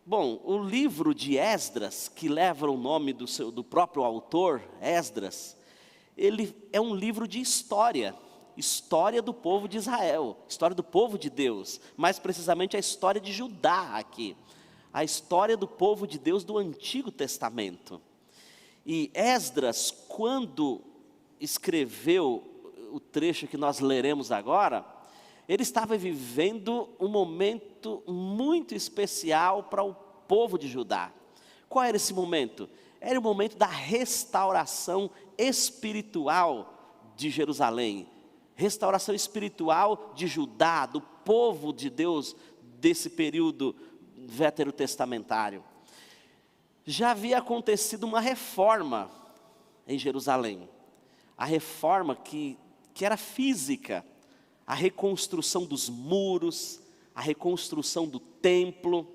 Bom, o livro de Esdras, que leva o nome do próprio autor, Esdras, ele é um livro de história do povo de Israel, história do povo de Deus, mais precisamente a história de Judá aqui, a história do povo de Deus do Antigo Testamento. E Esdras, quando escreveu o trecho que nós leremos agora, ele estava vivendo um momento muito especial para o povo de Judá. Qual era esse momento? Era o momento da restauração espiritual de Jerusalém, restauração espiritual de Judá, do povo de Deus desse período veterotestamentário. Já havia acontecido uma reforma em Jerusalém, a reforma que era física, a reconstrução dos muros, a reconstrução do templo,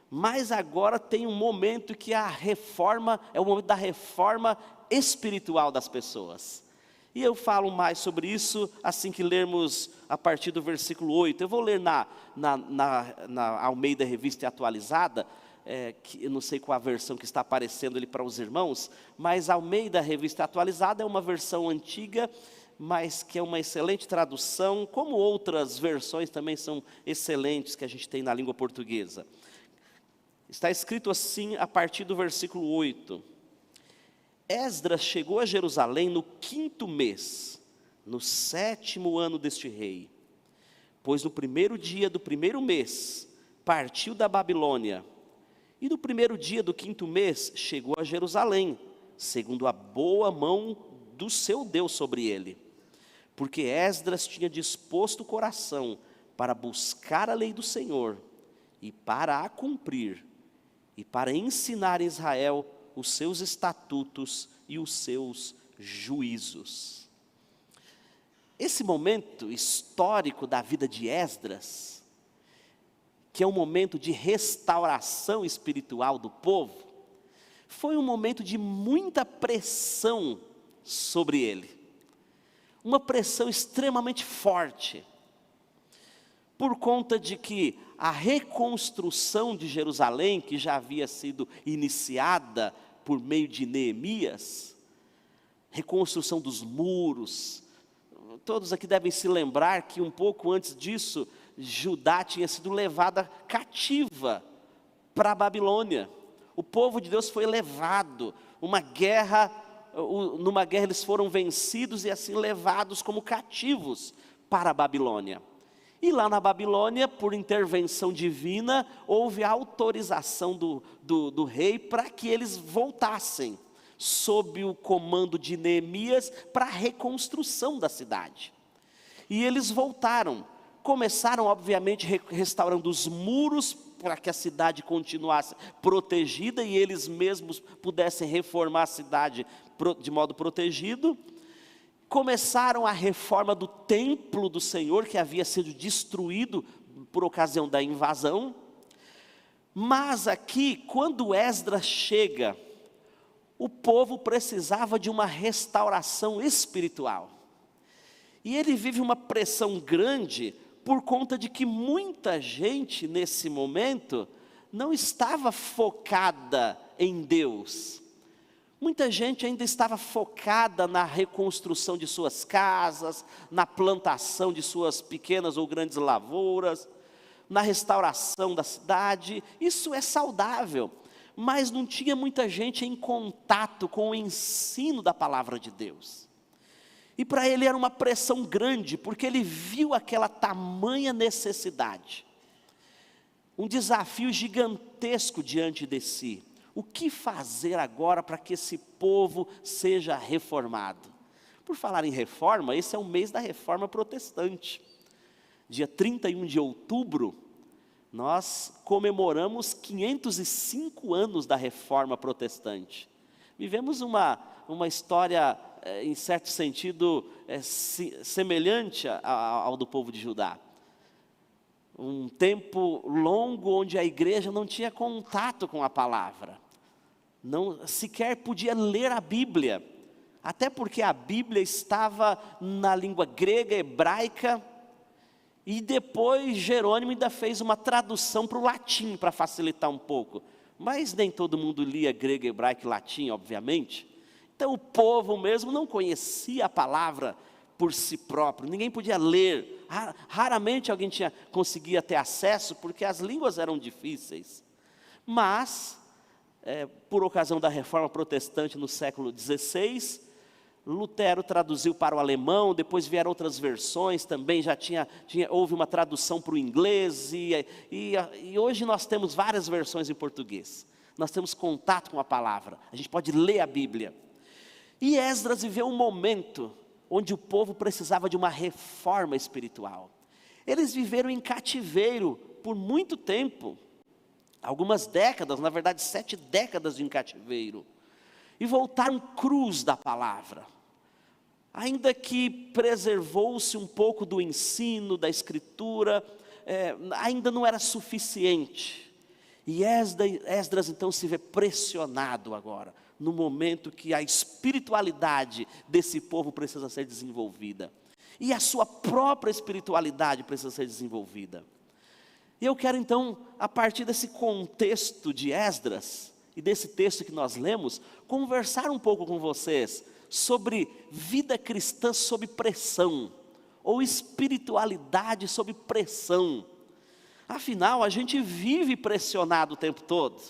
mas agora tem um momento que a reforma, é o momento da reforma espiritual das pessoas. E eu falo mais sobre isso assim que lermos a partir do versículo 8. Eu vou ler na Almeida Revista Atualizada, que eu não sei qual a versão que está aparecendo ali para os irmãos, mas a Almeida Revista Atualizada é uma versão antiga, mas que é uma excelente tradução, como outras versões também são excelentes que a gente tem na língua portuguesa. Está escrito assim a partir do versículo 8. Esdras chegou a Jerusalém no 5º mês, no 7º ano deste rei, pois no 1º dia do 1º mês partiu da Babilônia, e no 1º dia do 5º mês chegou a Jerusalém, segundo a boa mão do seu Deus sobre ele. Porque Esdras tinha disposto o coração para buscar a lei do Senhor, e para a cumprir, e para ensinar em Israel os seus estatutos e os seus juízos. Esse momento histórico da vida de Esdras, que é um momento de restauração espiritual do povo, foi um momento de muita pressão sobre ele. Uma pressão extremamente forte, por conta de que a reconstrução de Jerusalém, que já havia sido iniciada por meio de Neemias, reconstrução dos muros, todos aqui devem se lembrar que um pouco antes disso, Judá tinha sido levada cativa para a Babilônia. O povo de Deus foi levado, numa guerra eles foram vencidos e assim levados como cativos para a Babilônia. E lá na Babilônia, por intervenção divina, houve a autorização do rei para que eles voltassem, sob o comando de Neemias, para a reconstrução da cidade. E eles voltaram, começaram obviamente restaurando os muros, para que a cidade continuasse protegida e eles mesmos pudessem reformar a cidade de modo protegido. Começaram a reforma do templo do Senhor, que havia sido destruído por ocasião da invasão. Mas aqui, quando Esdras chega, o povo precisava de uma restauração espiritual. E ele vive uma pressão grande, por conta de que muita gente nesse momento não estava focada em Deus. Muita gente ainda estava focada na reconstrução de suas casas, na plantação de suas pequenas ou grandes lavouras, na restauração da cidade. Isso é saudável, mas não tinha muita gente em contato com o ensino da palavra de Deus. E para ele era uma pressão grande, porque ele viu aquela tamanha necessidade. Um desafio gigantesco diante de si. O que fazer agora para que esse povo seja reformado? Por falar em reforma, esse é o mês da reforma protestante. Dia 31 de outubro, nós comemoramos 505 anos da reforma protestante. Vivemos uma história, em certo sentido, semelhante ao do povo de Judá. Um tempo longo onde a igreja não tinha contato com a palavra, não sequer podia ler a Bíblia, até porque a Bíblia estava na língua grega, hebraica, E depois Jerônimo ainda fez uma tradução para o latim, para facilitar um pouco. Mas nem todo mundo lia grego, hebraico e latim, obviamente. Então o povo mesmo não conhecia a palavra por si próprio, ninguém podia ler. Raramente alguém conseguia ter acesso, porque as línguas eram difíceis. Mas, por ocasião da Reforma Protestante no século XVI, Lutero traduziu para o alemão, depois vieram outras versões também, houve uma tradução para o inglês, e hoje nós temos várias versões em português. Nós temos contato com a palavra, a gente pode ler a Bíblia. E Esdras viveu um momento onde o povo precisava de uma reforma espiritual. Eles viveram em cativeiro por muito tempo, algumas décadas, na verdade 7 décadas em cativeiro, e voltaram crus da palavra. Ainda que preservou-se um pouco do ensino, da escritura, ainda não era suficiente. E Esdras então se vê pressionado agora, no momento que a espiritualidade desse povo precisa ser desenvolvida. E a sua própria espiritualidade precisa ser desenvolvida. E eu quero então, a partir desse contexto de Esdras, e desse texto que nós lemos, conversar um pouco com vocês sobre vida cristã sob pressão, ou espiritualidade sob pressão. Afinal, a gente vive pressionado o tempo todo.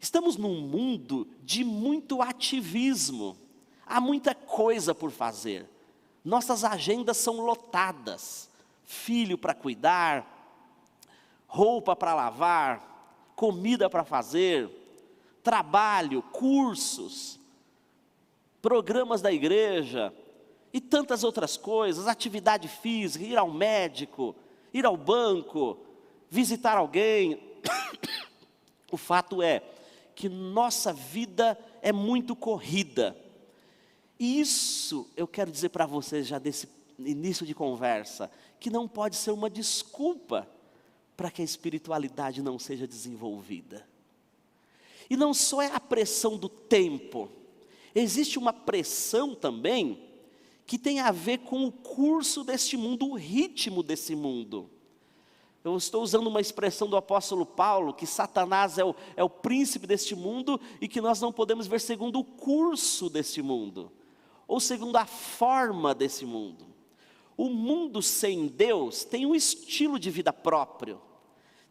Estamos num mundo de muito ativismo, há muita coisa por fazer. Nossas agendas são lotadas, filho para cuidar, roupa para lavar, comida para fazer, trabalho, cursos, programas da igreja e tantas outras coisas, atividade física, ir ao médico, ir ao banco, visitar alguém. O fato é que nossa vida é muito corrida. E isso eu quero dizer para vocês já desse início de conversa, que não pode ser uma desculpa para que a espiritualidade não seja desenvolvida. E não só é a pressão do tempo, existe uma pressão também que tem a ver com o curso deste mundo, o ritmo desse mundo. Eu estou usando uma expressão do apóstolo Paulo, que Satanás é o príncipe deste mundo e que nós não podemos ver segundo o curso deste mundo, ou segundo a forma desse mundo. O mundo sem Deus tem um estilo de vida próprio,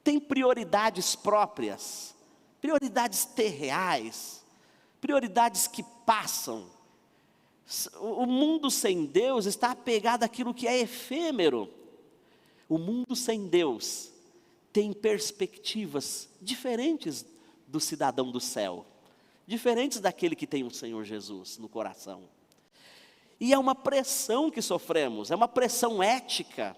tem prioridades próprias, prioridades terreais, prioridades que passam. O mundo sem Deus está apegado àquilo que é efêmero. O mundo sem Deus tem perspectivas diferentes do cidadão do céu, diferentes daquele que tem o Senhor Jesus no coração. E é uma pressão que sofremos, é uma pressão ética.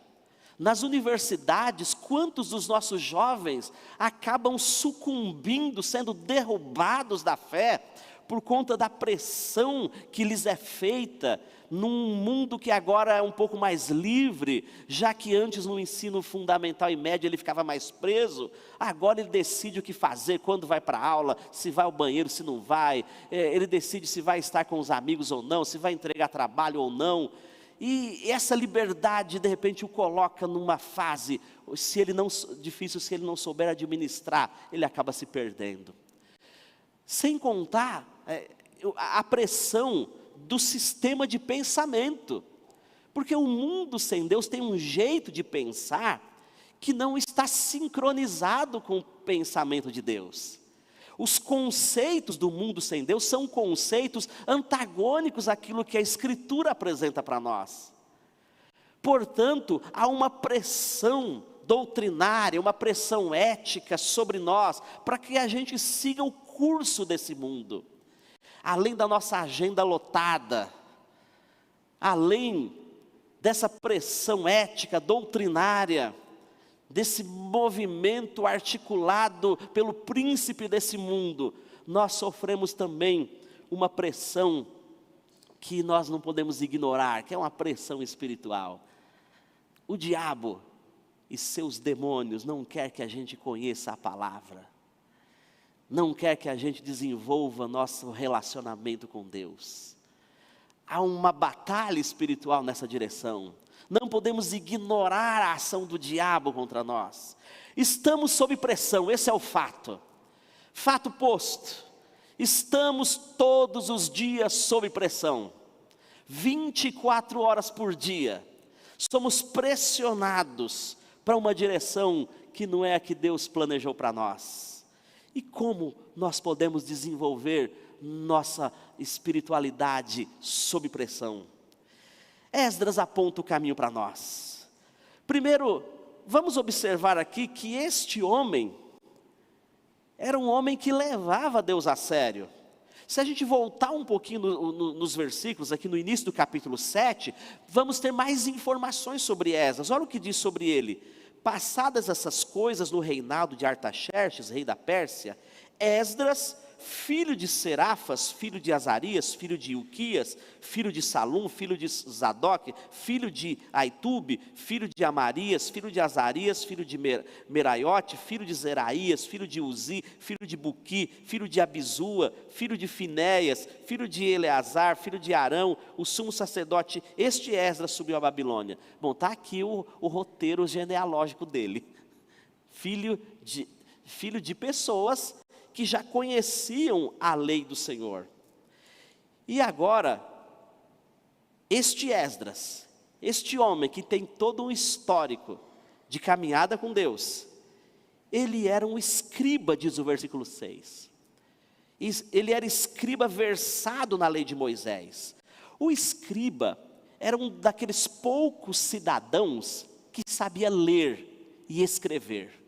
Nas universidades, quantos dos nossos jovens acabam sucumbindo, sendo derrubados da fé, por conta da pressão que lhes é feita, num mundo que agora é um pouco mais livre, já que antes no ensino fundamental e médio ele ficava mais preso, agora ele decide o que fazer, quando vai para a aula, se vai ao banheiro, se não vai, ele decide se vai estar com os amigos ou não, se vai entregar trabalho ou não. E essa liberdade de repente o coloca numa fase, difícil, se ele não souber administrar, ele acaba se perdendo. Sem contar a pressão do sistema de pensamento, porque o mundo sem Deus tem um jeito de pensar que não está sincronizado com o pensamento de Deus. Os conceitos do mundo sem Deus são conceitos antagônicos àquilo que a Escritura apresenta para nós. Portanto, há uma pressão doutrinária, uma pressão ética sobre nós, para que a gente siga o curso desse mundo. Além da nossa agenda lotada, além dessa pressão ética, doutrinária, desse movimento articulado pelo príncipe desse mundo, nós sofremos também uma pressão que nós não podemos ignorar, que é uma pressão espiritual. O diabo e seus demônios não quer que a gente conheça a palavra, não quer que a gente desenvolva nosso relacionamento com Deus. Há uma batalha espiritual nessa direção. não podemos ignorar a ação do diabo contra nós. Estamos sob pressão, esse é o fato. Fato posto, estamos todos os dias sob pressão, 24 horas por dia, somos pressionados para uma direção que não é a que Deus planejou para nós. E como nós podemos desenvolver nossa espiritualidade sob pressão? Esdras aponta o caminho para nós. Primeiro, vamos observar aqui que este homem era um homem que levava Deus a sério. Se a gente voltar um pouquinho nos versículos, aqui no início do capítulo 7, vamos ter mais informações sobre Esdras. Olha o que diz sobre ele. Passadas essas coisas no reinado de Artaxerxes, rei da Pérsia, Esdras, filho de Serafas, filho de Azarias, filho de Ilquias, filho de Salum, filho de Zadok, filho de Aitube, filho de Amarias, filho de Azarias, filho de Meraiote, filho de Zeraías, filho de Uzi, filho de Buqui, filho de Abizua, filho de Finéias, filho de Eleazar, filho de Arão, o sumo sacerdote. Este Esdras subiu à Babilônia. Bom, está aqui o roteiro genealógico dele. Filho de pessoas que já conheciam a lei do Senhor. E agora, este Esdras, este homem que tem todo um histórico de caminhada com Deus, ele era um escriba, diz o versículo 6. Ele era escriba versado na lei de Moisés. O escriba era um daqueles poucos cidadãos que sabia ler e escrever.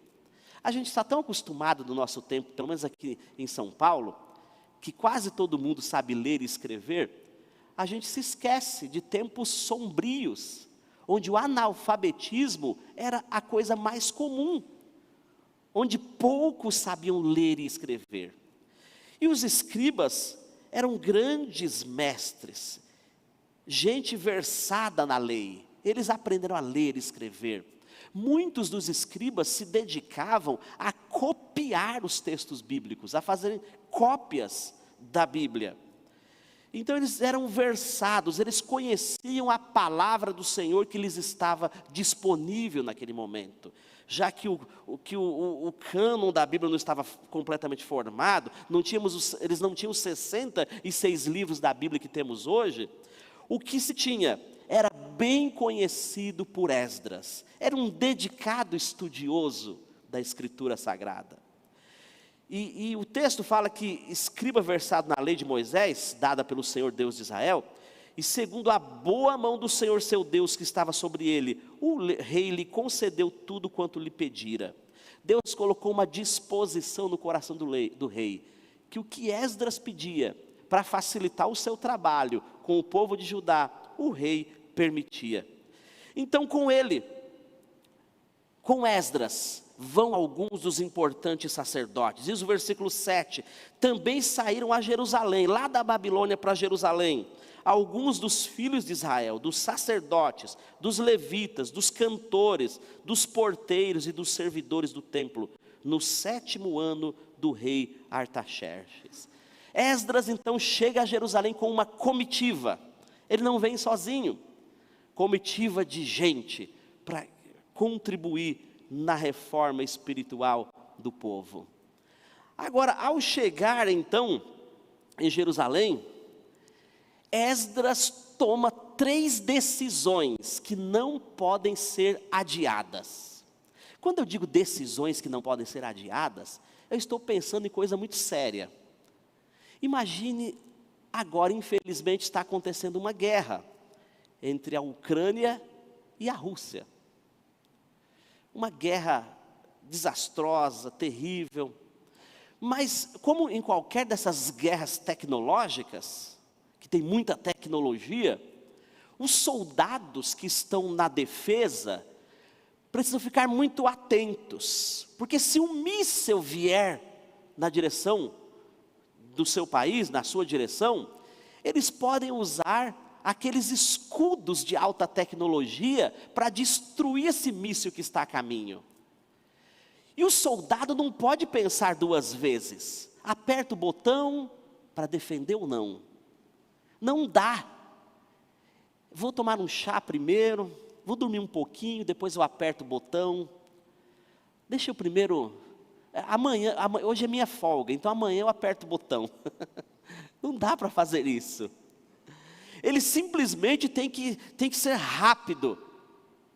A gente está tão acostumado no nosso tempo, pelo menos aqui em São Paulo, que quase todo mundo sabe ler e escrever, a gente se esquece de tempos sombrios, onde o analfabetismo era a coisa mais comum, onde poucos sabiam ler e escrever. E os escribas eram grandes mestres, gente versada na lei, eles aprenderam a ler e escrever. Muitos dos escribas se dedicavam a copiar os textos bíblicos, a fazerem cópias da Bíblia. Então eles eram versados, eles conheciam a palavra do Senhor que lhes estava disponível naquele momento. Já que o cânon da Bíblia não estava completamente formado, eles não tinham os 66 livros da Bíblia que temos hoje, o que se tinha era bem conhecido por Esdras, era um dedicado estudioso da Escritura Sagrada. E o texto fala que escriba versado na lei de Moisés, dada pelo Senhor Deus de Israel, e segundo a boa mão do Senhor seu Deus que estava sobre ele, o rei lhe concedeu tudo quanto lhe pedira. Deus colocou uma disposição no coração do rei, que o que Esdras pedia, para facilitar o seu trabalho com o povo de Judá, o rei permitia. Então com Esdras, vão alguns dos importantes sacerdotes. Diz o versículo 7, também saíram a Jerusalém, lá da Babilônia para Jerusalém, alguns dos filhos de Israel, dos sacerdotes, dos levitas, dos cantores, dos porteiros e dos servidores do templo, no 7º ano do rei Artaxerxes. Esdras então chega a Jerusalém com uma comitiva, ele não vem sozinho, comitiva de gente, para contribuir na reforma espiritual do povo. Agora, ao chegar então em Jerusalém, Esdras toma 3 decisões que não podem ser adiadas. Quando eu digo decisões que não podem ser adiadas, eu estou pensando em coisa muito séria. Imagine agora, infelizmente, está acontecendo uma guerra entre a Ucrânia e a Rússia. Uma guerra desastrosa, terrível. Mas, como em qualquer dessas guerras tecnológicas, que tem muita tecnologia, os soldados que estão na defesa precisam ficar muito atentos, porque se um míssil vier na direção do seu país, na sua direção, eles podem usar aqueles escudos de alta tecnologia para destruir esse míssil que está a caminho. E o soldado não pode pensar 2 vezes, aperta o botão para defender ou não. Não dá. Vou tomar um chá primeiro, vou dormir um pouquinho, depois eu aperto o botão. Deixa eu primeiro, hoje é minha folga, então amanhã eu aperto o botão. Não dá para fazer isso. Ele simplesmente tem que ser rápido,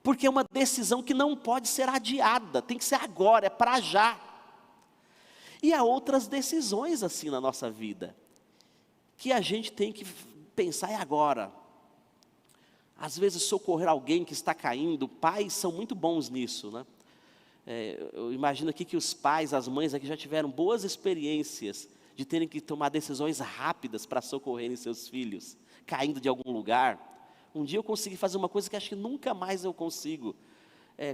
porque é uma decisão que não pode ser adiada, tem que ser agora, é para já. E há outras decisões assim na nossa vida, que a gente tem que pensar, é agora. Às vezes socorrer alguém que está caindo, pais são muito bons nisso, né? Eu imagino aqui que os pais, as mães aqui já tiveram boas experiências de terem que tomar decisões rápidas para socorrerem seus filhos, caindo de algum lugar. Um dia eu consegui fazer uma coisa que acho que nunca mais eu consigo.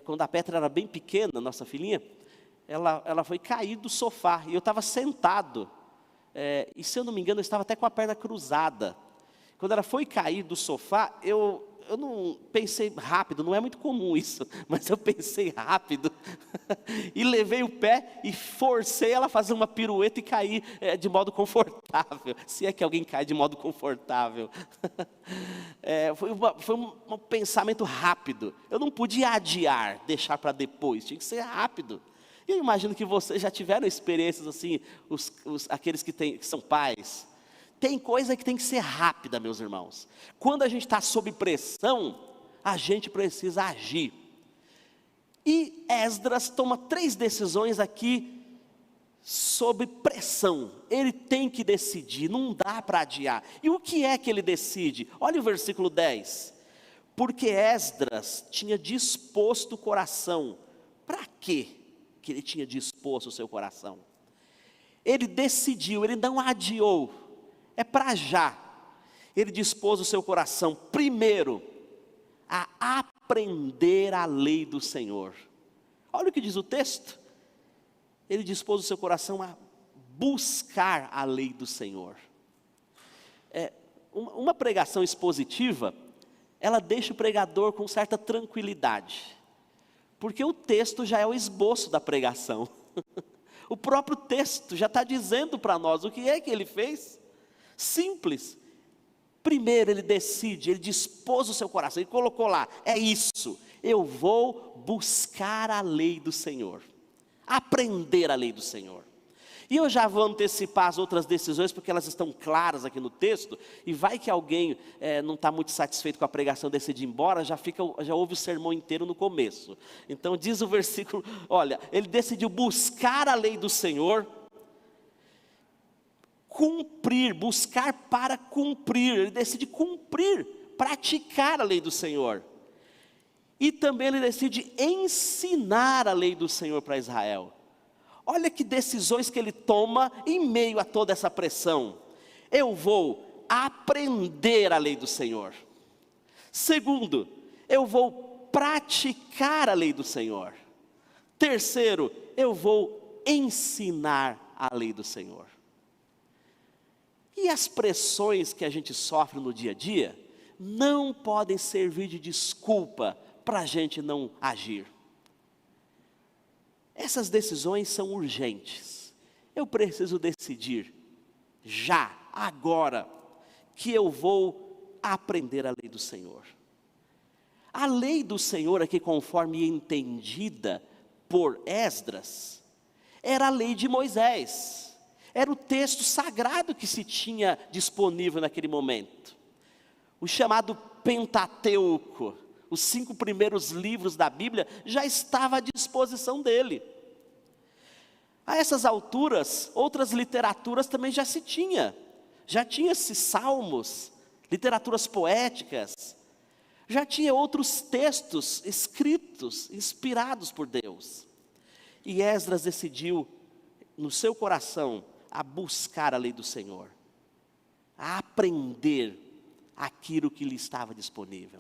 Quando a Petra era bem pequena, nossa filhinha, ela foi cair do sofá, e eu estava sentado, e se eu não me engano, eu estava até com a perna cruzada. Quando ela foi cair do sofá, eu não pensei rápido, não é muito comum isso, mas eu pensei rápido, e levei o pé e forcei ela a fazer uma pirueta e cair de modo confortável, se é que alguém cai de modo confortável. Foi um pensamento rápido, eu não podia adiar, deixar para depois, tinha que ser rápido. E eu imagino que vocês já tiveram experiências assim, aqueles que são pais. Tem coisa que tem que ser rápida, meus irmãos. Quando a gente está sob pressão, a gente precisa agir. E Esdras toma 3 decisões aqui sob pressão. Ele tem que decidir, não dá para adiar. E o que é que ele decide? Olha o versículo 10. Porque Esdras tinha disposto o coração. Para quê que ele tinha disposto o seu coração? Ele decidiu, ele não adiou. É para já. Ele dispôs o seu coração, primeiro, a aprender a lei do Senhor. Olha o que diz o texto. Ele dispôs o seu coração a buscar a lei do Senhor. Uma pregação expositiva, ela deixa o pregador com certa tranquilidade, porque o texto já é o esboço da pregação. O próprio texto já está dizendo para nós o que é que ele fez. Simples. Primeiro ele decide, ele dispôs o seu coração, ele colocou lá, é isso, eu vou buscar a lei do Senhor, aprender a lei do Senhor. E eu já vou antecipar as outras decisões, porque elas estão claras aqui no texto, e vai que alguém não está muito satisfeito com a pregação, decide ir embora, já ouve o sermão inteiro no começo. Então diz o versículo, olha, ele decidiu buscar a lei do Senhor, cumprir, buscar para cumprir, ele decide cumprir, praticar a lei do Senhor. E também ele decide ensinar a lei do Senhor para Israel. Olha que decisões que ele toma em meio a toda essa pressão. Eu vou aprender a lei do Senhor. Segundo, eu vou praticar a lei do Senhor. Terceiro, eu vou ensinar a lei do Senhor. E as pressões que a gente sofre no dia a dia não podem servir de desculpa para a gente não agir. Essas decisões são urgentes. Eu preciso decidir já, agora, que eu vou aprender a lei do Senhor. A lei do Senhor aqui, conforme entendida por Esdras, era a lei de Moisés. Era o texto sagrado que se tinha disponível naquele momento. O chamado Pentateuco, os 5 primeiros livros da Bíblia, já estava à disposição dele. A essas alturas, outras literaturas também já se tinha. Já tinha-se salmos, literaturas poéticas. Já tinha outros textos escritos, inspirados por Deus. E Esdras decidiu, no seu coração, a buscar a lei do Senhor, a aprender aquilo que lhe estava disponível.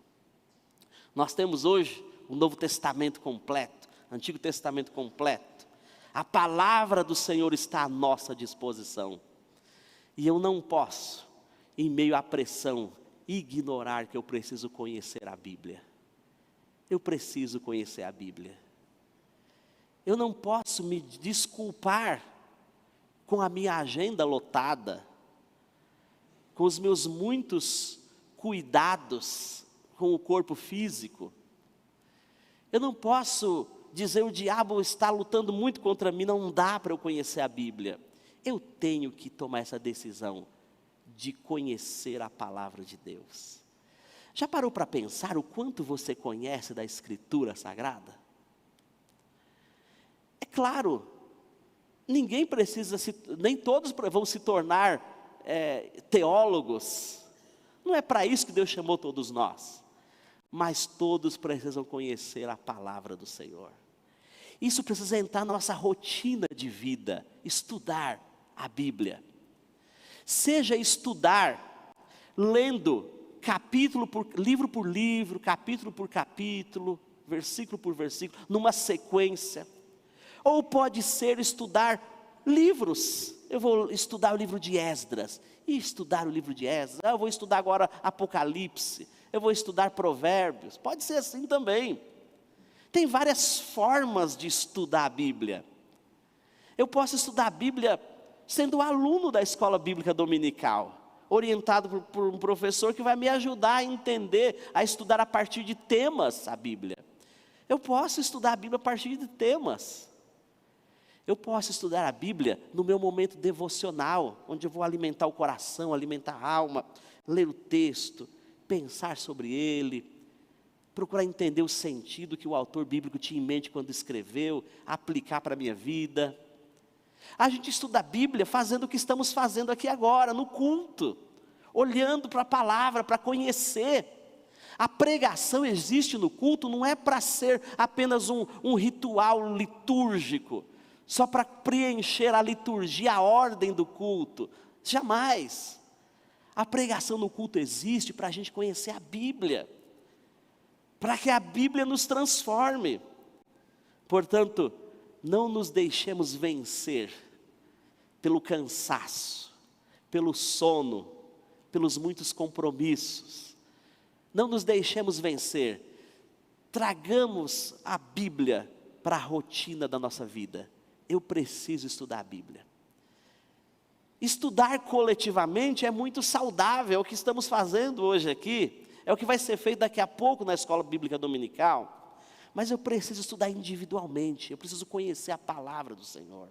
Nós temos hoje o Novo Testamento completo, Antigo Testamento completo. A palavra do Senhor está à nossa disposição. E eu não posso, em meio à pressão, ignorar que eu preciso conhecer a Bíblia. Eu preciso conhecer a Bíblia. Eu não posso me desculpar com a minha agenda lotada, com os meus muitos cuidados com o corpo físico, Eu não posso dizer o diabo está lutando muito contra mim, não dá para eu conhecer a Bíblia. Eu tenho que tomar essa decisão de conhecer a palavra de Deus. Já parou para pensar o quanto você conhece da Escritura Sagrada? É claro, ninguém precisa, nem todos vão se tornar teólogos. Não é para isso que Deus chamou todos nós. Mas todos precisam conhecer a palavra do Senhor. Isso precisa entrar na nossa rotina de vida, estudar a Bíblia. Seja estudar, lendo livro por livro, capítulo por capítulo, versículo por versículo, numa sequência. Ou pode ser estudar livros. Eu vou estudar o livro de Esdras. E estudar o livro de Esdras. Eu vou estudar agora Apocalipse. Eu vou estudar Provérbios. Pode ser assim também. Tem várias formas de estudar a Bíblia. Eu posso estudar a Bíblia sendo aluno da escola bíblica dominical, orientado por um professor que vai me ajudar a entender, a estudar a partir de temas a Bíblia. Eu posso estudar a Bíblia a partir de temas. Eu posso estudar a Bíblia no meu momento devocional, onde eu vou alimentar o coração, alimentar a alma, ler o texto, pensar sobre ele, procurar entender o sentido que o autor bíblico tinha em mente quando escreveu, aplicar para a minha vida. A gente estuda a Bíblia fazendo o que estamos fazendo aqui agora, no culto, olhando para a palavra, para conhecer. A pregação existe no culto, não é para ser apenas um ritual litúrgico, só para preencher a liturgia, a ordem do culto. Jamais. A pregação no culto existe para a gente conhecer a Bíblia, para que a Bíblia nos transforme. Portanto, não nos deixemos vencer pelo cansaço, pelo sono, pelos muitos compromissos. Não nos deixemos vencer. Tragamos a Bíblia para a rotina da nossa vida. Eu preciso estudar a Bíblia. Estudar coletivamente é muito saudável, é o que estamos fazendo hoje aqui, é o que vai ser feito daqui a pouco na escola bíblica dominical, mas eu preciso estudar individualmente, eu preciso conhecer a palavra do Senhor.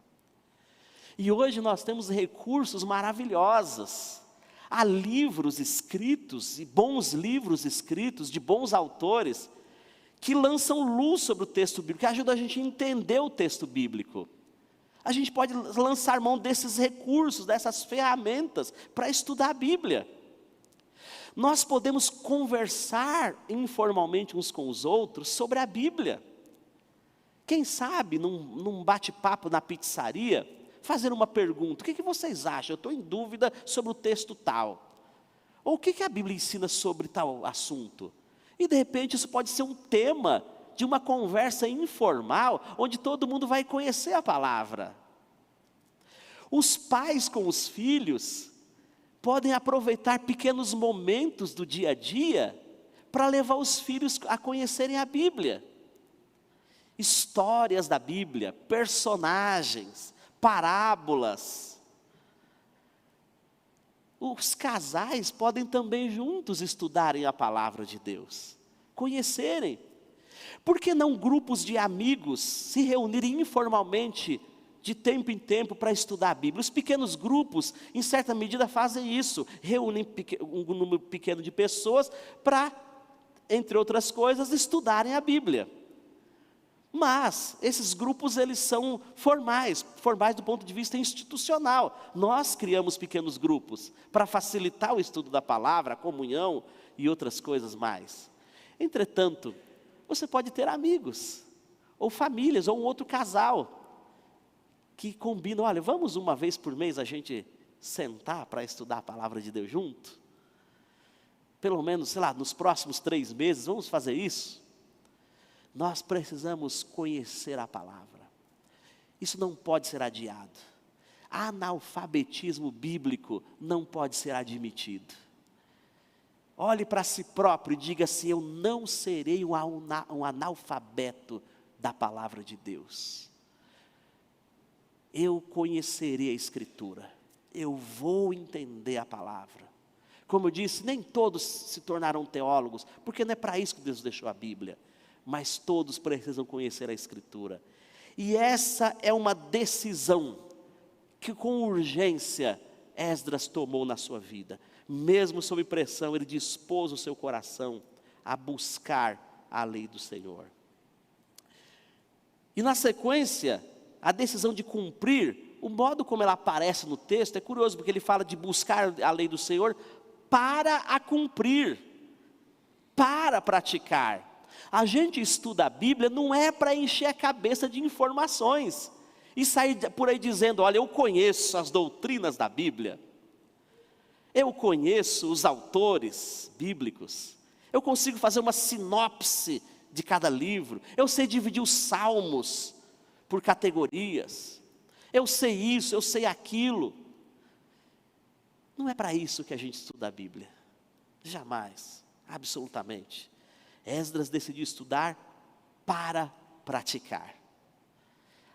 E hoje nós temos recursos maravilhosos, há livros escritos, e bons livros escritos, de bons autores, que lançam luz sobre o texto bíblico, que ajudam a gente a entender o texto bíblico. A gente pode lançar mão desses recursos, dessas ferramentas, para estudar a Bíblia. Nós podemos conversar informalmente uns com os outros sobre a Bíblia. Quem sabe, num bate-papo na pizzaria, fazer uma pergunta: o que vocês acham? Eu estou em dúvida sobre o texto tal. Ou o que a Bíblia ensina sobre tal assunto? E de repente isso pode ser um tema de uma conversa informal, onde todo mundo vai conhecer a palavra. Os pais com os filhos podem aproveitar pequenos momentos do dia a dia para levar os filhos a conhecerem a Bíblia. Histórias da Bíblia, personagens, parábolas. Os casais podem também juntos estudarem a palavra de Deus, conhecerem. Por que não grupos de amigos se reunirem informalmente, de tempo em tempo, para estudar a Bíblia? Os pequenos grupos, em certa medida, fazem isso. Reúnem um número pequeno de pessoas para, entre outras coisas, estudarem a Bíblia. Mas esses grupos, eles são formais do ponto de vista institucional. Nós criamos pequenos grupos para facilitar o estudo da palavra, a comunhão e outras coisas mais. Entretanto, você pode ter amigos, ou famílias, ou um outro casal, que combinam: olha, vamos uma vez por mês a gente sentar para estudar a palavra de Deus junto? Pelo menos, sei lá, nos próximos 3 meses, vamos fazer isso? Nós precisamos conhecer a palavra. Isso não pode ser adiado. Analfabetismo bíblico não pode ser admitido. Olhe para si próprio e diga assim: eu não serei um analfabeto da palavra de Deus. Eu conhecerei a Escritura. Eu vou entender a palavra. Como eu disse, nem todos se tornaram teólogos, porque não é para isso que Deus deixou a Bíblia. mas todos precisam conhecer a Escritura. E essa é uma decisão que com urgência Esdras tomou na sua vida. Mesmo sob pressão, ele dispôs o seu coração a buscar a lei do Senhor. E na sequência, a decisão de cumprir, o modo como ela aparece no texto é curioso, porque ele fala de buscar a lei do Senhor para a cumprir, para praticar. A gente estuda a Bíblia não é para encher a cabeça de informações e sair por aí dizendo, olha, eu conheço as doutrinas da Bíblia, eu conheço os autores bíblicos, eu consigo fazer uma sinopse de cada livro, eu sei dividir os salmos por categorias, eu sei isso, eu sei aquilo. Não é para isso que a gente estuda a Bíblia, jamais, absolutamente. Esdras decidiu estudar para praticar.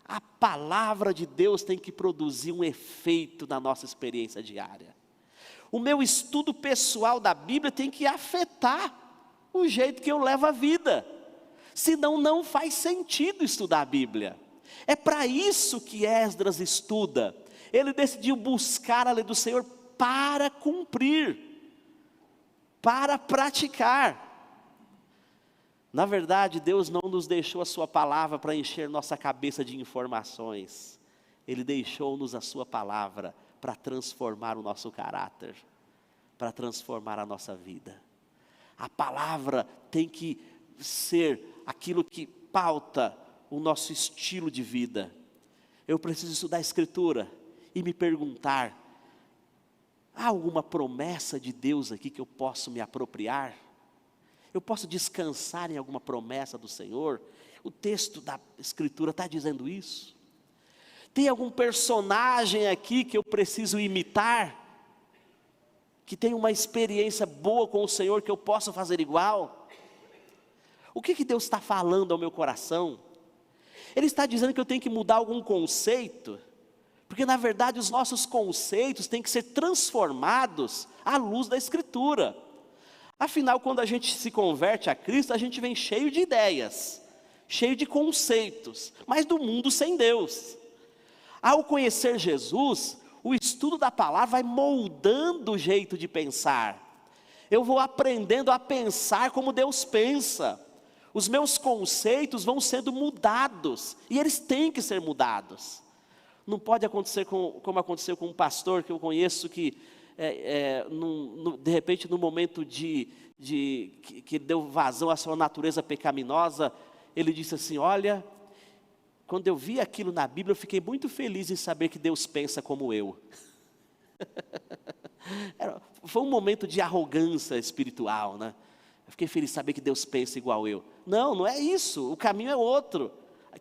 A palavra de Deus tem que produzir um efeito na nossa experiência diária. O meu estudo pessoal da Bíblia tem que afetar o jeito que eu levo a vida. Senão não faz sentido estudar a Bíblia. É para isso que Esdras estuda. Ele decidiu buscar a lei do Senhor para cumprir, para praticar. Na verdade, Deus não nos deixou a sua palavra para encher nossa cabeça de informações. Ele deixou-nos a sua palavra para transformar o nosso caráter, para transformar a nossa vida. A palavra tem que ser aquilo que pauta o nosso estilo de vida. Eu preciso estudar a Escritura e me perguntar, há alguma promessa de Deus aqui que eu posso me apropriar? Eu posso descansar em alguma promessa do Senhor? O texto da Escritura está dizendo isso? Tem algum personagem aqui que eu preciso imitar? Que tem uma experiência boa com o Senhor que eu possa fazer igual? O que Deus está falando ao meu coração? Ele está dizendo que eu tenho que mudar algum conceito? Porque na verdade os nossos conceitos têm que ser transformados à luz da Escritura. Afinal, quando a gente se converte a Cristo, a gente vem cheio de ideias, cheio de conceitos, mas do mundo sem Deus. Ao conhecer Jesus, o estudo da palavra vai moldando o jeito de pensar. Eu vou aprendendo a pensar como Deus pensa. Os meus conceitos vão sendo mudados, e eles têm que ser mudados. Não pode acontecer como aconteceu com um pastor que eu conheço que de repente no momento que deu vazão à sua natureza pecaminosa, ele disse assim, olha, quando eu vi aquilo na Bíblia, eu fiquei muito feliz em saber que Deus pensa como eu. Foi um momento de arrogância espiritual, né? Eu fiquei feliz em saber que Deus pensa igual eu. Não é isso, o caminho é outro.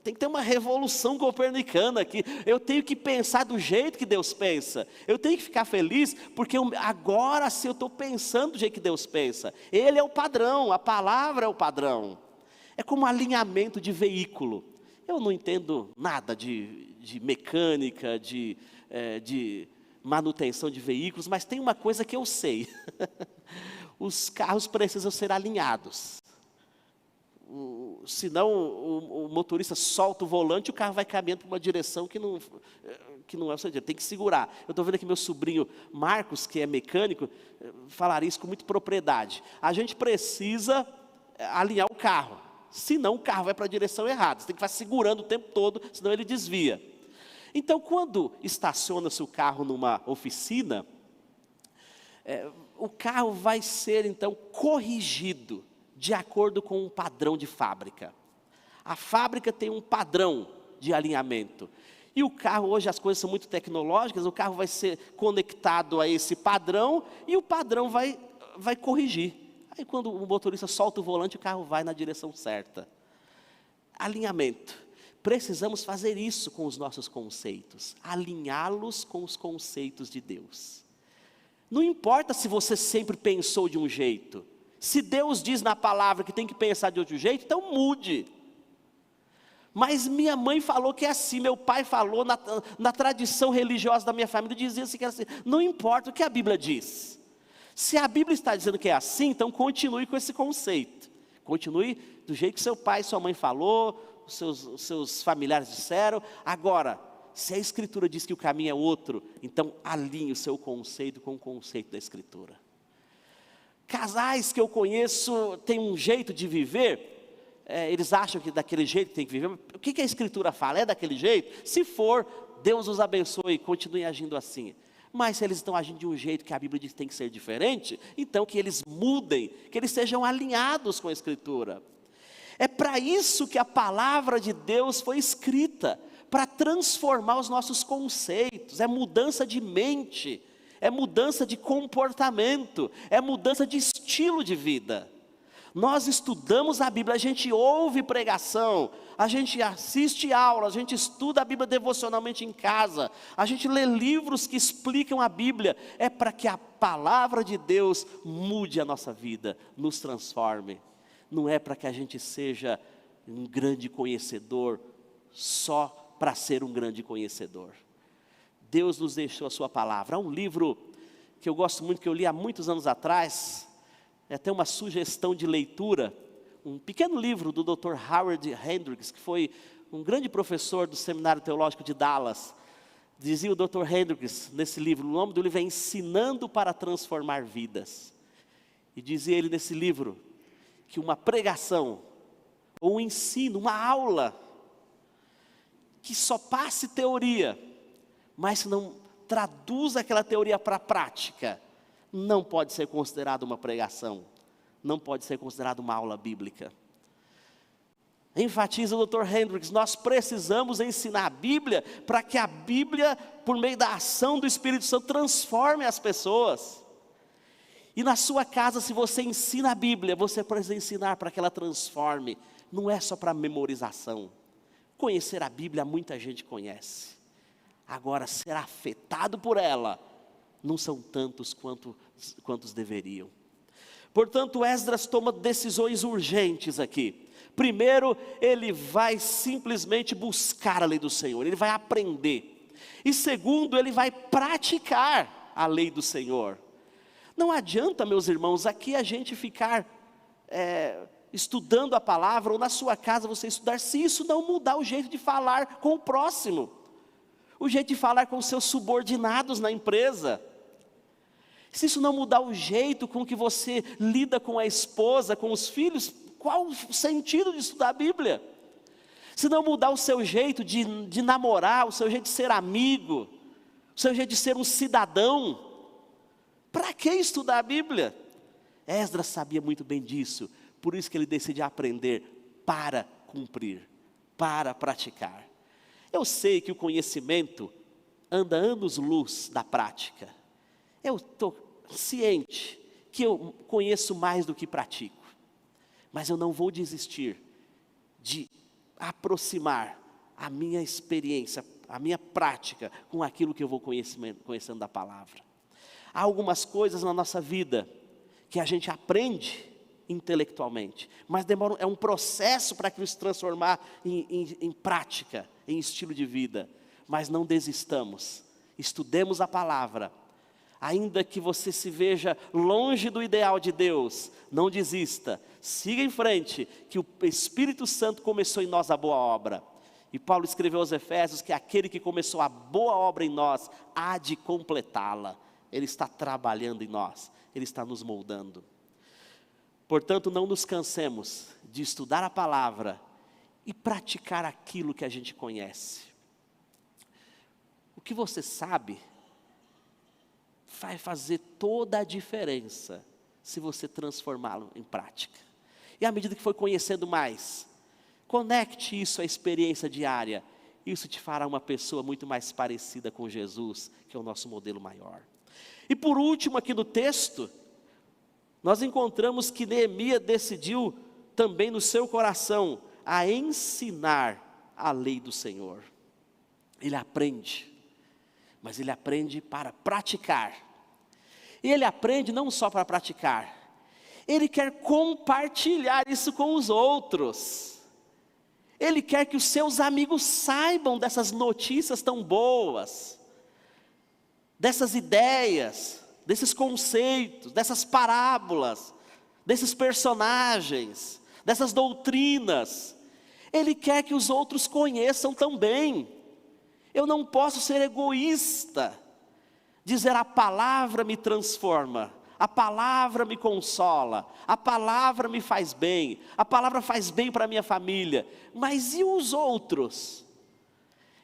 Tem que ter uma revolução copernicana aqui. Eu tenho que pensar do jeito que Deus pensa. Eu tenho que ficar feliz, porque agora sim eu estou pensando do jeito que Deus pensa. Ele é o padrão, a palavra é o padrão. É como um alinhamento de veículo. Eu não entendo nada de mecânica, de manutenção de veículos, mas tem uma coisa que eu sei. Os carros precisam ser alinhados. Senão o motorista solta o volante e o carro vai caminhando para uma direção que não é o seu dia, tem que segurar. Eu estou vendo aqui meu sobrinho Marcos, que é mecânico, falar isso com muita propriedade. A gente precisa alinhar o carro, senão o carro vai para a direção errada. Você tem que ficar segurando o tempo todo, senão ele desvia. Então, quando estaciona-se o carro numa oficina, o carro vai ser então corrigido de acordo com um padrão de fábrica. A fábrica tem um padrão de alinhamento. E o carro, hoje as coisas são muito tecnológicas, o carro vai ser conectado a esse padrão e o padrão vai corrigir. Aí quando o motorista solta o volante, o carro vai na direção certa. Alinhamento. Precisamos fazer isso com os nossos conceitos, alinhá-los com os conceitos de Deus. Não importa se você sempre pensou de um jeito. Se Deus diz na palavra que tem que pensar de outro jeito, então mude. Mas minha mãe falou que é assim, meu pai falou, na tradição religiosa da minha família dizia assim, que era assim. Não importa o que a Bíblia diz. Se a Bíblia está dizendo que é assim, então continue com esse conceito. Continue do jeito que seu pai e sua mãe falou, os seus familiares disseram. Agora, se a Escritura diz que o caminho é outro, então alinhe o seu conceito com o conceito da Escritura. Casais que eu conheço têm um jeito de viver, eles acham que daquele jeito tem que viver. O que a Escritura fala? É daquele jeito? Se for, Deus os abençoe e continue agindo assim. Mas se eles estão agindo de um jeito que a Bíblia diz que tem que ser diferente, então que eles mudem, que eles sejam alinhados com a Escritura. É para isso que a palavra de Deus foi escrita, para transformar os nossos conceitos. É mudança de mente, é mudança de comportamento, é mudança de estilo de vida. Nós estudamos a Bíblia, a gente ouve pregação, a gente assiste aula, a gente estuda a Bíblia devocionalmente em casa, a gente lê livros que explicam a Bíblia. É para que a palavra de Deus mude a nossa vida, nos transforme. Não é para que a gente seja um grande conhecedor só para ser um grande conhecedor. Deus nos deixou a sua palavra. Há um livro que eu gosto muito, que eu li há muitos anos atrás, é até uma sugestão de leitura, um pequeno livro do Dr. Howard Hendricks, que foi um grande professor do Seminário Teológico de Dallas. Dizia o Dr. Hendricks nesse livro, o nome do livro é Ensinando para Transformar Vidas. E dizia ele nesse livro, que uma pregação, ou um ensino, uma aula, que só passe teoria, mas não traduz aquela teoria para a prática, não pode ser considerado uma pregação, não pode ser considerado uma aula bíblica. Enfatiza o Dr. Hendricks, nós precisamos ensinar a Bíblia, para que a Bíblia, por meio da ação do Espírito Santo, transforme as pessoas. E na sua casa, se você ensina a Bíblia, você precisa ensinar para que ela transforme, não é só para memorização. Conhecer a Bíblia, muita gente conhece. Agora, ser afetado por ela, não são tantos quantos deveriam. Portanto, Esdras toma decisões urgentes aqui. Primeiro, ele vai simplesmente buscar a lei do Senhor, ele vai aprender. E segundo, ele vai praticar a lei do Senhor. Não adianta, meus irmãos, aqui a gente ficar estudando a palavra, ou na sua casa você estudar, se isso não mudar o jeito de falar com o próximo, o jeito de falar com os seus subordinados na empresa, se isso não mudar o jeito com que você lida com a esposa, com os filhos, qual o sentido de estudar a Bíblia? Se não mudar o seu jeito de namorar, o seu jeito de ser amigo, o seu jeito de ser um cidadão, para que estudar a Bíblia? Esdras sabia muito bem disso, por isso que ele decide aprender para cumprir, para praticar. Eu sei que o conhecimento anda anos-luz da prática. Eu estou ciente que eu conheço mais do que pratico. Mas eu não vou desistir de aproximar a minha experiência, a minha prática com aquilo que eu vou conhecendo da palavra. Há algumas coisas na nossa vida que a gente aprende intelectualmente, mas é um processo para aquilo se transformar em prática, em estilo de vida. Mas não desistamos, estudemos a palavra. Ainda que você se veja longe do ideal de Deus, não desista, siga em frente, que o Espírito Santo começou em nós a boa obra. E Paulo escreveu aos Efésios que aquele que começou a boa obra em nós, há de completá-la. Ele está trabalhando em nós, Ele está nos moldando. Portanto, não nos cansemos de estudar a palavra e praticar aquilo que a gente conhece. O que você sabe vai fazer toda a diferença se você transformá-lo em prática. E à medida que for conhecendo mais, conecte isso à experiência diária. Isso te fará uma pessoa muito mais parecida com Jesus, que é o nosso modelo maior. E por último, aqui no texto, nós encontramos que Neemias decidiu também no seu coração a ensinar a lei do Senhor. Ele aprende, mas ele aprende para praticar. E ele aprende não só para praticar, ele quer compartilhar isso com os outros. Ele quer que os seus amigos saibam dessas notícias tão boas, dessas ideias, desses conceitos, dessas parábolas, desses personagens, dessas doutrinas. Ele quer que os outros conheçam também. Eu não posso ser egoísta, dizer a palavra me transforma, a palavra me consola, a palavra me faz bem, a palavra faz bem para a minha família, mas e os outros?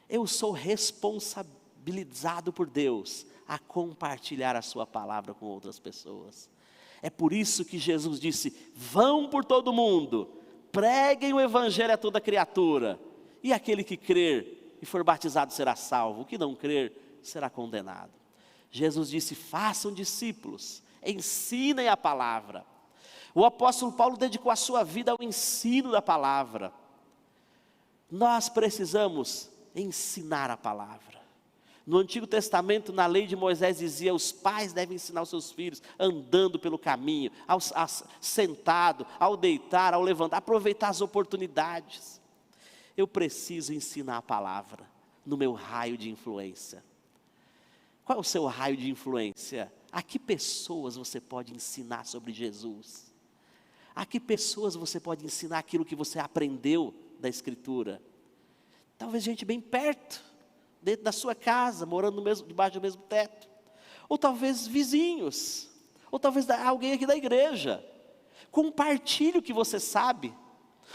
Eu sou responsabilizado por Deus a compartilhar a sua palavra com outras pessoas. É por isso que Jesus disse: vão por todo mundo, preguem o evangelho a toda criatura, e aquele que crer e for batizado será salvo, o que não crer será condenado. Jesus disse: façam discípulos, ensinem a palavra. O apóstolo Paulo dedicou a sua vida ao ensino da palavra. Nós precisamos ensinar a palavra. No Antigo Testamento, na lei de Moisés dizia: os pais devem ensinar os seus filhos andando pelo caminho, sentado, ao deitar, ao levantar, aproveitar as oportunidades. Eu preciso ensinar a palavra no meu raio de influência. Qual é o seu raio de influência? A que pessoas você pode ensinar sobre Jesus? A que pessoas você pode ensinar aquilo que você aprendeu da Escritura? Talvez gente bem perto, dentro da sua casa, morando debaixo do mesmo teto. Ou talvez vizinhos, ou talvez alguém aqui da igreja. Compartilhe o que você sabe,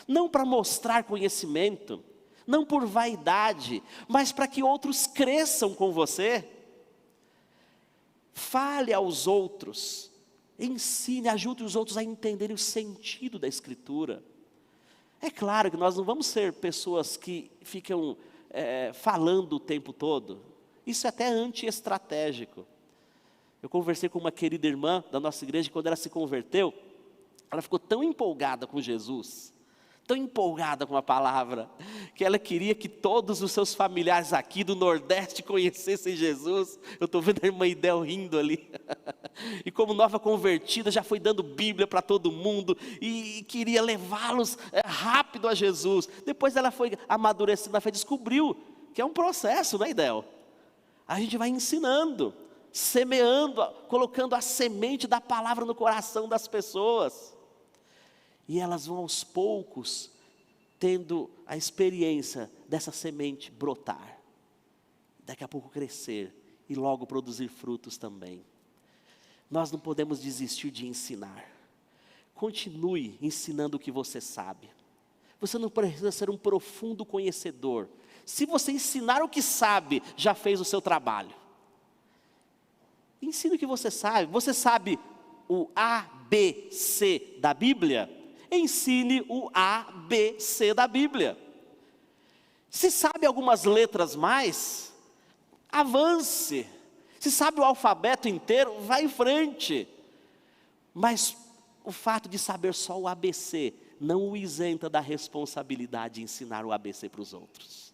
não para mostrar conhecimento, não por vaidade, mas para que outros cresçam com você. Fale aos outros, ensine, ajude os outros a entenderem o sentido da Escritura. É claro que nós não vamos ser pessoas que ficam falando o tempo todo. Isso é até anti-estratégico. Eu conversei com uma querida irmã da nossa igreja, e quando ela se converteu, ela ficou tão empolgada com Jesus, tão empolgada com a palavra, que ela queria que todos os seus familiares aqui do Nordeste conhecessem Jesus. Eu estou vendo a irmã Idel rindo ali. E como nova convertida, já foi dando Bíblia para todo mundo, e queria levá-los rápido a Jesus. Depois ela foi amadurecendo, ela descobriu que é um processo, né, Idel? A gente vai ensinando, semeando, colocando a semente da palavra no coração das pessoas. E elas vão aos poucos tendo a experiência dessa semente brotar. Daqui a pouco crescer e logo produzir frutos também. Nós não podemos desistir de ensinar. Continue ensinando o que você sabe. Você não precisa ser um profundo conhecedor. Se você ensinar o que sabe, já fez o seu trabalho. Ensine o que você sabe. Você sabe o A, B, C da Bíblia? Ensine o A, B, C da Bíblia. Se sabe algumas letras mais, avance. Se sabe o alfabeto inteiro, vá em frente. Mas o fato de saber só o ABC não o isenta da responsabilidade de ensinar o ABC para os outros.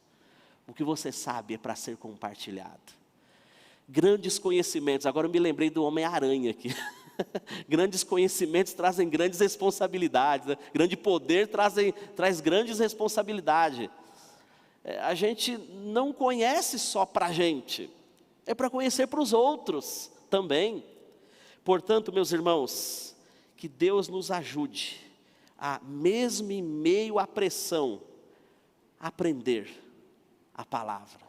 O que você sabe é para ser compartilhado. Grandes conhecimentos, agora eu me lembrei do Homem-Aranha aqui. Grandes conhecimentos trazem grandes responsabilidades, né? Grande poder traz grandes responsabilidades. A gente não conhece só para a gente, é para conhecer para os outros também. Portanto, meus irmãos, que Deus nos ajude a, mesmo em meio à pressão, aprender a palavra,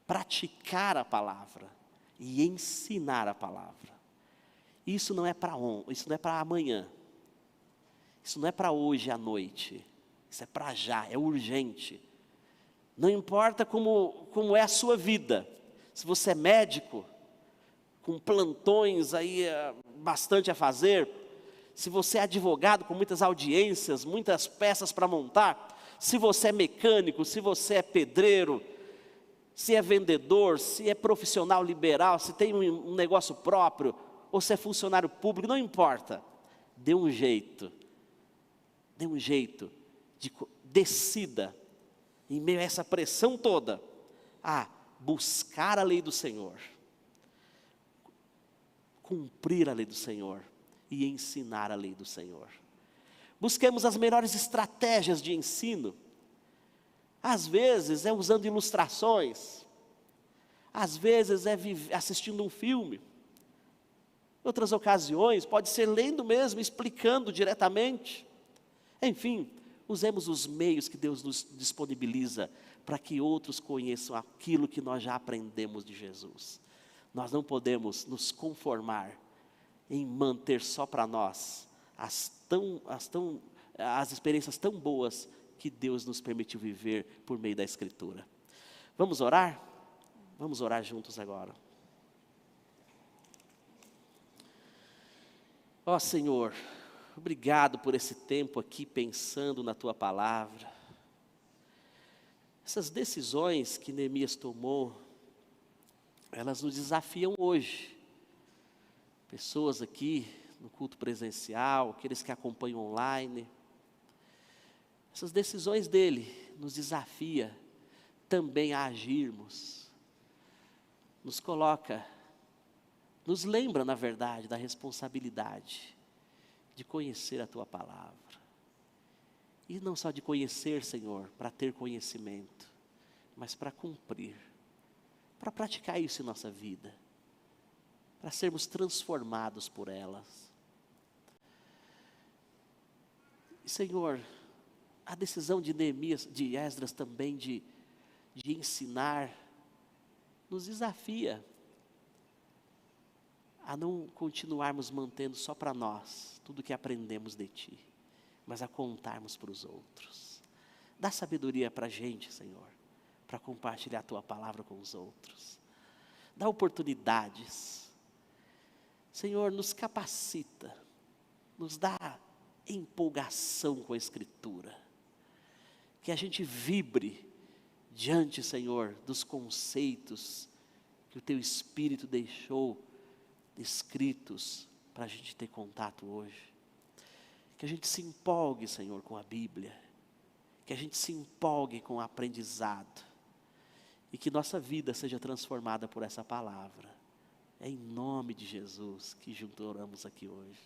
praticar a palavra e ensinar a palavra. Isso não é para isso não é para amanhã. Isso não é para hoje à noite. Isso é para já, é urgente. Não importa como é a sua vida. Se você é médico, com plantões aí bastante a fazer. Se você é advogado, com muitas audiências, muitas peças para montar. Se você é mecânico, se você é pedreiro, se é vendedor, se é profissional liberal, se tem um negócio próprio, ou se é funcionário público, não importa. Dê um jeito, decida, em meio a essa pressão toda, a buscar a lei do Senhor, cumprir a lei do Senhor e ensinar a lei do Senhor. Busquemos as melhores estratégias de ensino. Às vezes é usando ilustrações, às vezes é assistindo um filme, Em outras ocasiões, pode ser lendo mesmo, explicando diretamente. Enfim, usemos os meios que Deus nos disponibiliza para que outros conheçam aquilo que nós já aprendemos de Jesus. Nós não podemos nos conformar em manter só para nós as experiências tão boas que Deus nos permitiu viver por meio da Escritura. Vamos orar? Vamos orar juntos agora. Ó Senhor, obrigado por esse tempo aqui pensando na Tua Palavra. Essas decisões que Neemias tomou, elas nos desafiam hoje. Pessoas aqui no culto presencial, aqueles que acompanham online. Essas decisões dele nos desafia também a agirmos. Nos coloca, nos lembra, na verdade, da responsabilidade de conhecer a Tua Palavra. E não só de conhecer, Senhor, para ter conhecimento, mas para cumprir, para praticar isso em nossa vida, para sermos transformados por elas. E, Senhor, a decisão de Neemias, de Esdras também de ensinar, nos desafia a não continuarmos mantendo só para nós tudo que aprendemos de Ti, mas a contarmos para os outros. Dá sabedoria para a gente, Senhor, para compartilhar a Tua Palavra com os outros. Dá oportunidades. Senhor, nos capacita, nos dá empolgação com a Escritura. Que a gente vibre diante, Senhor, dos conceitos que o Teu Espírito deixou escritos para a gente ter contato hoje. Que a gente se empolgue, Senhor, com a Bíblia. Que a gente se empolgue com o aprendizado. E que nossa vida seja transformada por essa palavra. É em nome de Jesus que juntos oramos aqui hoje.